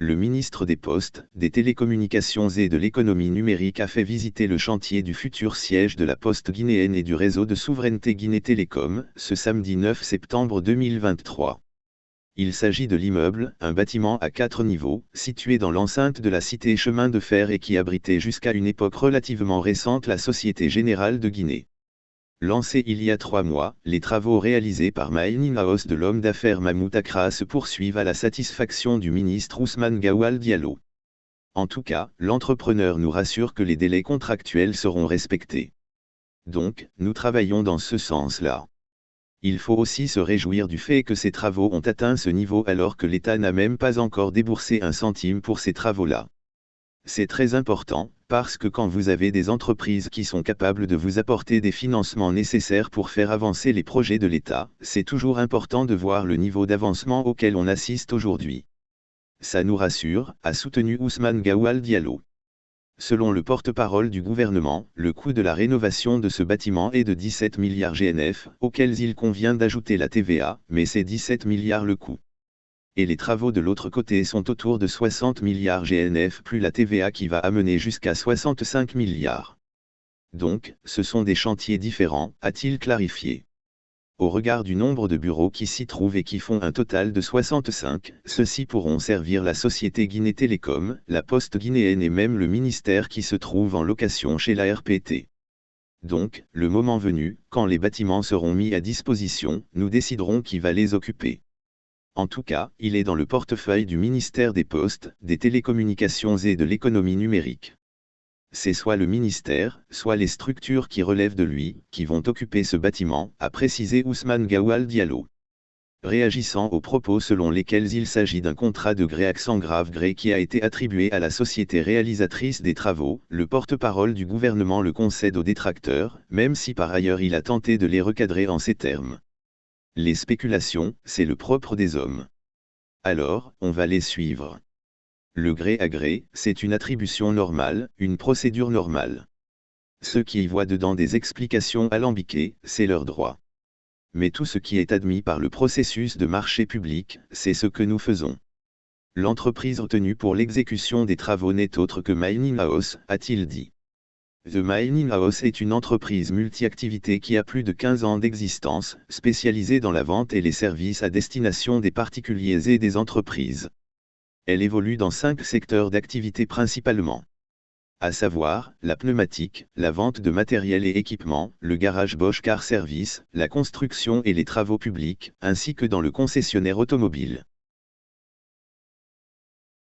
Le ministre des Postes, des Télécommunications et de l'Économie numérique a fait visiter le chantier du futur siège de la Poste guinéenne et du réseau de souveraineté Guinée Télécom, ce samedi 9 septembre 2023. Il s'agit de l'immeuble, un bâtiment à 4 niveaux, situé dans l'enceinte de la cité chemin de fer et qui abritait jusqu'à une époque relativement récente la Société Générale de Guinée. Lancés il y a 3 mois, les travaux réalisés par Mining House de l'homme d'affaires Mahmoud Accra se poursuivent à la satisfaction du ministre Ousmane Gawal Diallo. En tout cas, l'entrepreneur nous rassure que les délais contractuels seront respectés. Donc, nous travaillons dans ce sens-là. Il faut aussi se réjouir du fait que ces travaux ont atteint ce niveau alors que l'État n'a même pas encore déboursé un centime pour ces travaux-là. C'est très important, parce que quand vous avez des entreprises qui sont capables de vous apporter des financements nécessaires pour faire avancer les projets de l'État, c'est toujours important de voir le niveau d'avancement auquel on assiste aujourd'hui. Ça nous rassure, a soutenu Ousmane Gawal Diallo. Selon le porte-parole du gouvernement, le coût de la rénovation de ce bâtiment est de 17 milliards GNF, auxquels il convient d'ajouter la TVA, mais c'est 17 milliards le coût. Et les travaux de l'autre côté sont autour de 60 milliards GNF plus la TVA qui va amener jusqu'à 65 milliards. Donc, ce sont des chantiers différents, a-t-il clarifié. Au regard du nombre de bureaux qui s'y trouvent et qui font un total de 65, ceux-ci pourront servir la société Guinée Télécom, la Poste guinéenne et même le ministère qui se trouve en location chez la RPT. Donc, le moment venu, quand les bâtiments seront mis à disposition, nous déciderons qui va les occuper. En tout cas, il est dans le portefeuille du ministère des Postes, des Télécommunications et de l'Économie numérique. C'est soit le ministère, soit les structures qui relèvent de lui, qui vont occuper ce bâtiment, a précisé Ousmane Gawal Diallo. Réagissant aux propos selon lesquels il s'agit d'un contrat de gré accent grave gré qui a été attribué à la société réalisatrice des travaux, le porte-parole du gouvernement le concède aux détracteurs, même si par ailleurs il a tenté de les recadrer en ces termes. Les spéculations, c'est le propre des hommes. Alors, on va les suivre. Le gré à gré, c'est une attribution normale, une procédure normale. Ceux qui y voient dedans des explications alambiquées, c'est leur droit. Mais tout ce qui est admis par le processus de marché public, c'est ce que nous faisons. L'entreprise retenue pour l'exécution des travaux n'est autre que Mining House, a-t-il dit. The Mining House est une entreprise multi-activité qui a plus de 15 ans d'existence, spécialisée dans la vente et les services à destination des particuliers et des entreprises. Elle évolue dans 5 secteurs d'activité principalement. À savoir, la pneumatique, la vente de matériel et équipements, le garage Bosch Car Service, la construction et les travaux publics, ainsi que dans le concessionnaire automobile.